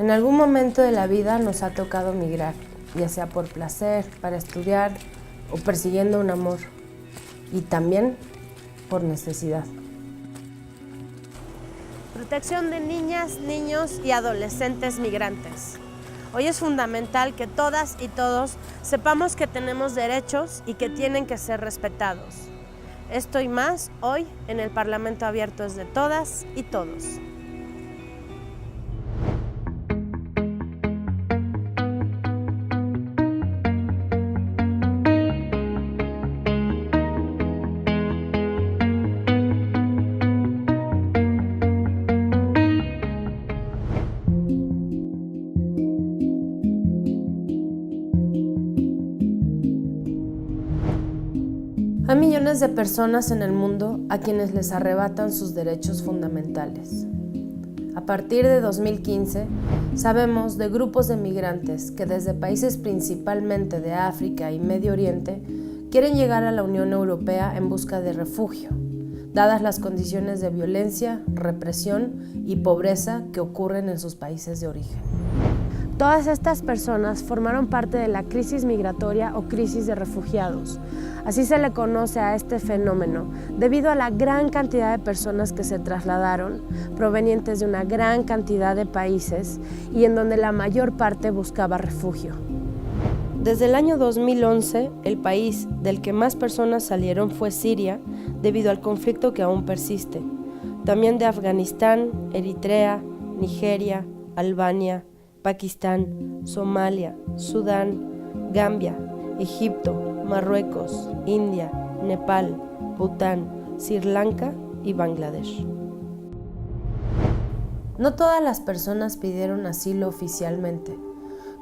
En algún momento de la vida nos ha tocado migrar, ya sea por placer, para estudiar o persiguiendo un amor, y también por necesidad. Protección de niñas, niños y adolescentes migrantes. Hoy es fundamental que todas y todos sepamos que tenemos derechos y que tienen que ser respetados. Esto y más hoy en el Parlamento Abierto es de todas y todos. Hay millones de personas en el mundo a quienes les arrebatan sus derechos fundamentales. A partir de 2015, sabemos de grupos de migrantes que desde países principalmente de África y Medio Oriente quieren llegar a la Unión Europea en busca de refugio, dadas las condiciones de violencia, represión y pobreza que ocurren en sus países de origen. Todas estas personas formaron parte de la crisis migratoria o crisis de refugiados. Así se le conoce a este fenómeno, debido a la gran cantidad de personas que se trasladaron, provenientes de una gran cantidad de países y en donde la mayor parte buscaba refugio. Desde el año 2011, el país del que más personas salieron fue Siria, debido al conflicto que aún persiste. También de Afganistán, Eritrea, Nigeria, Albania, Pakistán, Somalia, Sudán, Gambia, Egipto, Marruecos, India, Nepal, Bután, Sri Lanka y Bangladesh. No todas las personas pidieron asilo oficialmente,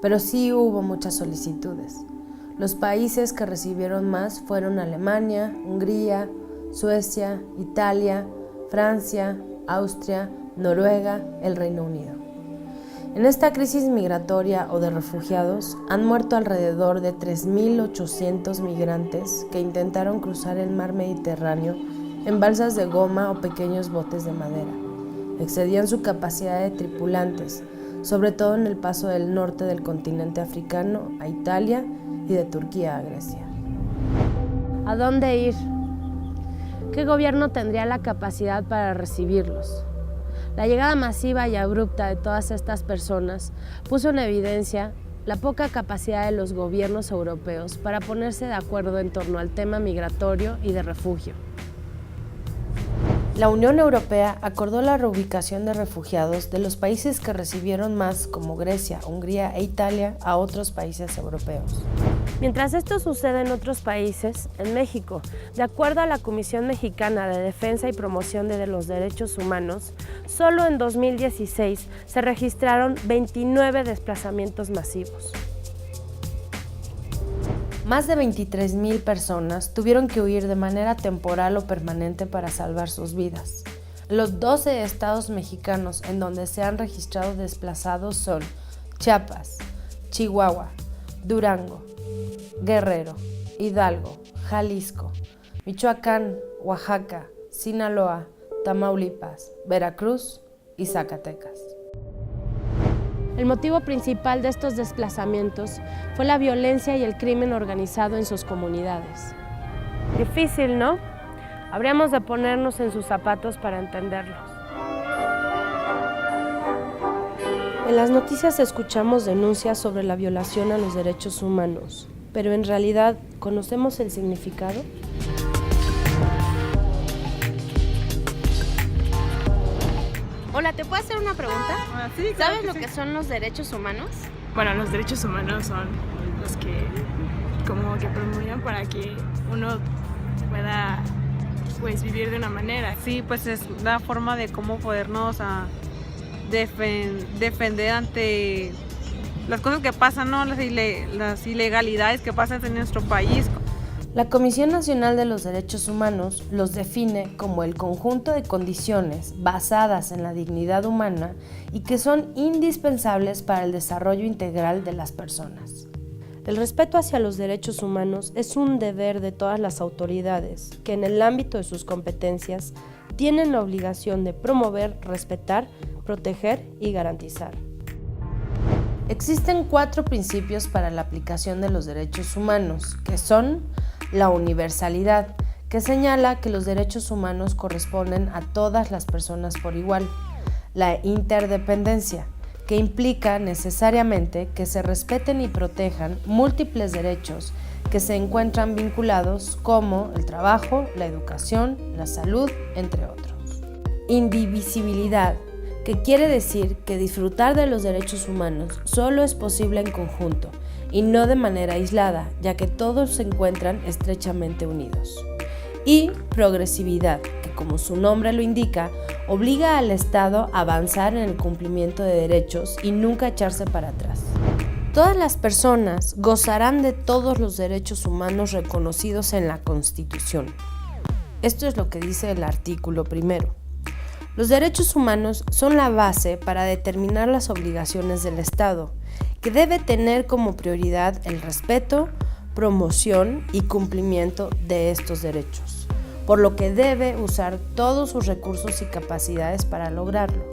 pero sí hubo muchas solicitudes. Los países que recibieron más fueron Alemania, Hungría, Suecia, Italia, Francia, Austria, Noruega, el Reino Unido. En esta crisis migratoria o de refugiados han muerto alrededor de 3.800 migrantes que intentaron cruzar el mar Mediterráneo en balsas de goma o pequeños botes de madera. Excedían su capacidad de tripulantes, sobre todo en el paso del norte del continente africano a Italia y de Turquía a Grecia. ¿A dónde ir? ¿Qué gobierno tendría la capacidad para recibirlos? La llegada masiva y abrupta de todas estas personas puso en evidencia la poca capacidad de los gobiernos europeos para ponerse de acuerdo en torno al tema migratorio y de refugio. La Unión Europea acordó la reubicación de refugiados de los países que recibieron más, como Grecia, Hungría e Italia, a otros países europeos. Mientras esto sucede en otros países, en México, de acuerdo a la Comisión Mexicana de Defensa y Promoción de los Derechos Humanos, solo en 2016 se registraron 29 desplazamientos masivos. Más de 23.000 personas tuvieron que huir de manera temporal o permanente para salvar sus vidas. Los 12 estados mexicanos en donde se han registrado desplazados son Chiapas, Chihuahua, Durango, Guerrero, Hidalgo, Jalisco, Michoacán, Oaxaca, Sinaloa, Tamaulipas, Veracruz y Zacatecas. El motivo principal de estos desplazamientos fue la violencia y el crimen organizado en sus comunidades. Difícil, ¿no? Habríamos de ponernos en sus zapatos para entenderlos. En las noticias escuchamos denuncias sobre la violación a los derechos humanos, pero en realidad, ¿conocemos el significado? Hola, ¿te puedo hacer una pregunta? Sí, claro. ¿Sabes lo que son los derechos humanos? Bueno, los derechos humanos son los que como que promueven para que uno pueda pues vivir de una manera. Sí, pues es la forma de cómo podernos defender ante las cosas que pasan, ¿no? Las ilegalidades que pasan en nuestro país. La Comisión Nacional de los Derechos Humanos los define como el conjunto de condiciones basadas en la dignidad humana y que son indispensables para el desarrollo integral de las personas. El respeto hacia los derechos humanos es un deber de todas las autoridades que en el ámbito de sus competencias tienen la obligación de promover, respetar, proteger y garantizar. Existen 4 principios para la aplicación de los derechos humanos, que son la universalidad, que señala que los derechos humanos corresponden a todas las personas por igual, la interdependencia, que implica necesariamente que se respeten y protejan múltiples derechos que se encuentran vinculados como el trabajo, la educación, la salud, entre otros. Indivisibilidad, que quiere decir que disfrutar de los derechos humanos solo es posible en conjunto y no de manera aislada, ya que todos se encuentran estrechamente unidos. Y progresividad, que como su nombre lo indica, obliga al Estado a avanzar en el cumplimiento de derechos y nunca echarse para atrás. Todas las personas gozarán de todos los derechos humanos reconocidos en la Constitución. Esto es lo que dice el artículo 1. Los derechos humanos son la base para determinar las obligaciones del Estado, que debe tener como prioridad el respeto, promoción y cumplimiento de estos derechos, por lo que debe usar todos sus recursos y capacidades para lograrlo.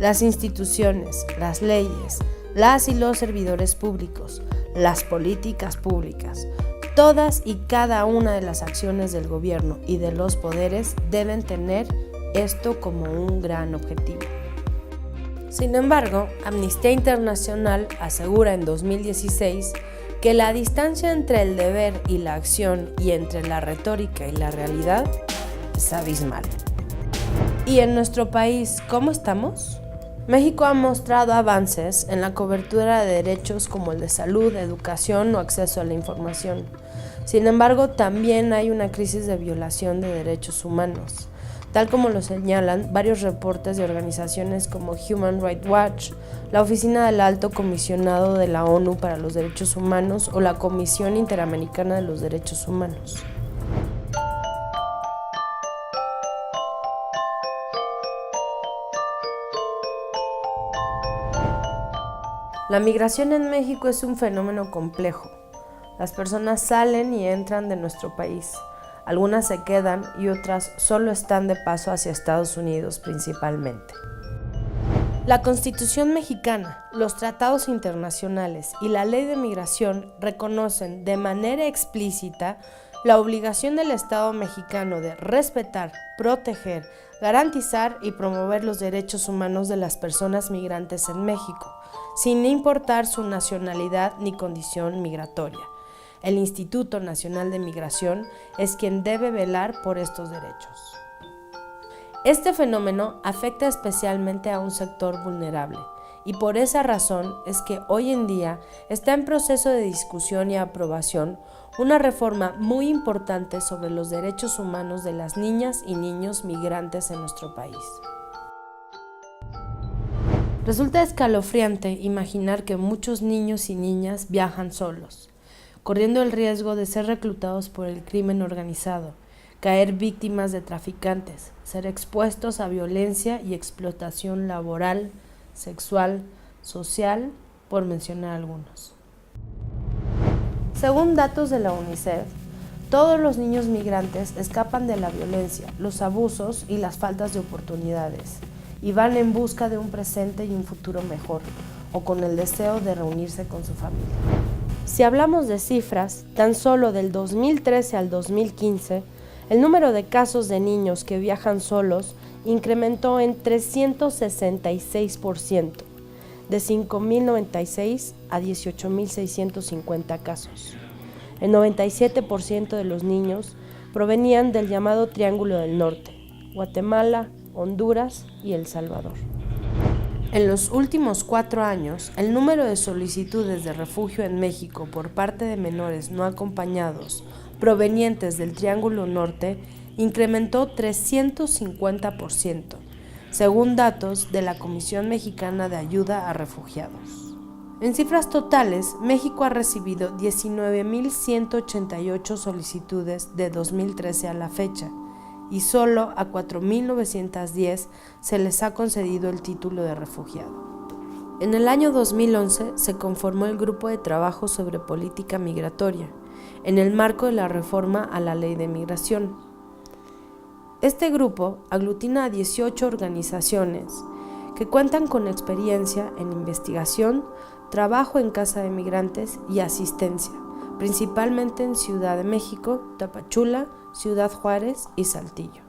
Las instituciones, las leyes, las y los servidores públicos, las políticas públicas, todas y cada una de las acciones del gobierno y de los poderes deben tener esto como un gran objetivo. Sin embargo, Amnistía Internacional asegura en 2016 que la distancia entre el deber y la acción y entre la retórica y la realidad es abismal. ¿Y en nuestro país cómo estamos? México ha mostrado avances en la cobertura de derechos como el de salud, educación o acceso a la información. Sin embargo, también hay una crisis de violación de derechos humanos, tal como lo señalan varios reportes de organizaciones como Human Rights Watch, la Oficina del Alto Comisionado de la ONU para los Derechos Humanos o la Comisión Interamericana de los Derechos Humanos. La migración en México es un fenómeno complejo. Las personas salen y entran de nuestro país. Algunas se quedan y otras solo están de paso hacia Estados Unidos principalmente. La Constitución mexicana, los tratados internacionales y la Ley de Migración reconocen de manera explícita la obligación del Estado mexicano de respetar, proteger, garantizar y promover los derechos humanos de las personas migrantes en México, sin importar su nacionalidad ni condición migratoria. El Instituto Nacional de Migración es quien debe velar por estos derechos. Este fenómeno afecta especialmente a un sector vulnerable y por esa razón es que hoy en día está en proceso de discusión y aprobación una reforma muy importante sobre los derechos humanos de las niñas y niños migrantes en nuestro país. Resulta escalofriante imaginar que muchos niños y niñas viajan solos, corriendo el riesgo de ser reclutados por el crimen organizado, caer víctimas de traficantes, ser expuestos a violencia y explotación laboral, sexual, social, por mencionar algunos. Según datos de la UNICEF, todos los niños migrantes escapan de la violencia, los abusos y las faltas de oportunidades, y van en busca de un presente y un futuro mejor, o con el deseo de reunirse con su familia. Si hablamos de cifras, tan solo del 2013 al 2015, el número de casos de niños que viajan solos incrementó en 366%, de 5.096 a 18.650 casos. El 97% de los niños provenían del llamado Triángulo del Norte, Guatemala, Honduras y El Salvador. En los últimos 4 años, el número de solicitudes de refugio en México por parte de menores no acompañados provenientes del Triángulo Norte incrementó 350%, según datos de la Comisión Mexicana de Ayuda a Refugiados. En cifras totales, México ha recibido 19.188 solicitudes de 2013 a la fecha, y solo a 4.910 se les ha concedido el título de refugiado. En el año 2011 se conformó el Grupo de Trabajo sobre Política Migratoria, en el marco de la reforma a la Ley de Migración. Este grupo aglutina a 18 organizaciones que cuentan con experiencia en investigación, trabajo en casa de migrantes y asistencia, principalmente en Ciudad de México, Tapachula, Ciudad Juárez y Saltillo.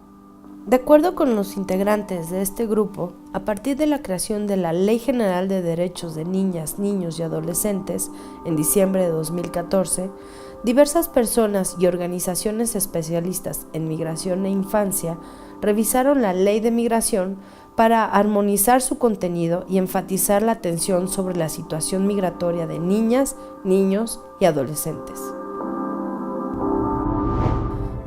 De acuerdo con los integrantes de este grupo, a partir de la creación de la Ley General de Derechos de Niñas, Niños y Adolescentes en diciembre de 2014, diversas personas y organizaciones especialistas en migración e infancia revisaron la Ley de Migración para armonizar su contenido y enfatizar la atención sobre la situación migratoria de niñas, niños y adolescentes.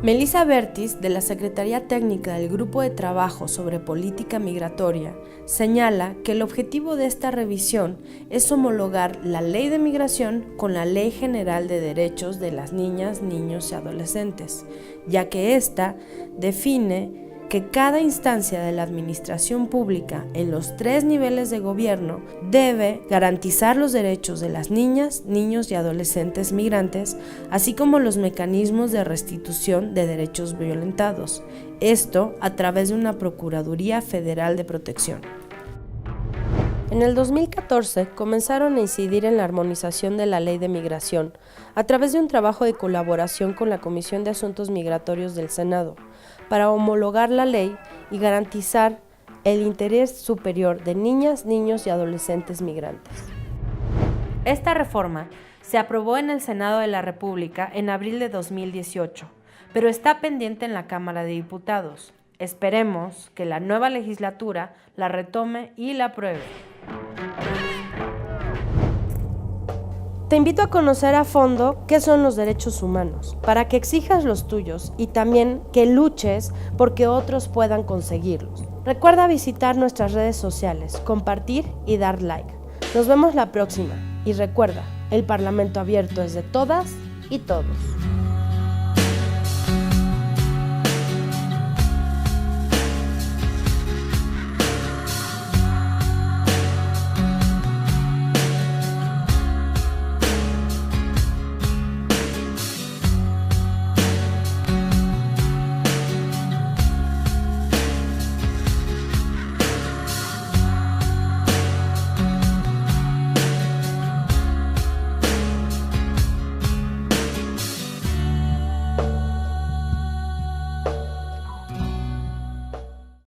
Melissa Bertis, de la Secretaría Técnica del Grupo de Trabajo sobre Política Migratoria, señala que el objetivo de esta revisión es homologar la Ley de Migración con la Ley General de Derechos de las Niñas, Niños y Adolescentes, ya que ésta define que cada instancia de la administración pública en los 3 niveles de gobierno debe garantizar los derechos de las niñas, niños y adolescentes migrantes, así como los mecanismos de restitución de derechos violentados, esto a través de una Procuraduría Federal de Protección. En el 2014 comenzaron a incidir en la armonización de la Ley de Migración a través de un trabajo de colaboración con la Comisión de Asuntos Migratorios del Senado para homologar la ley y garantizar el interés superior de niñas, niños y adolescentes migrantes. Esta reforma se aprobó en el Senado de la República en abril de 2018, pero está pendiente en la Cámara de Diputados. Esperemos que la nueva legislatura la retome y la apruebe. Te invito a conocer a fondo qué son los derechos humanos, para que exijas los tuyos y también que luches porque otros puedan conseguirlos. Recuerda visitar nuestras redes sociales, compartir y dar like. Nos vemos la próxima y recuerda, el Parlamento Abierto es de todas y todos.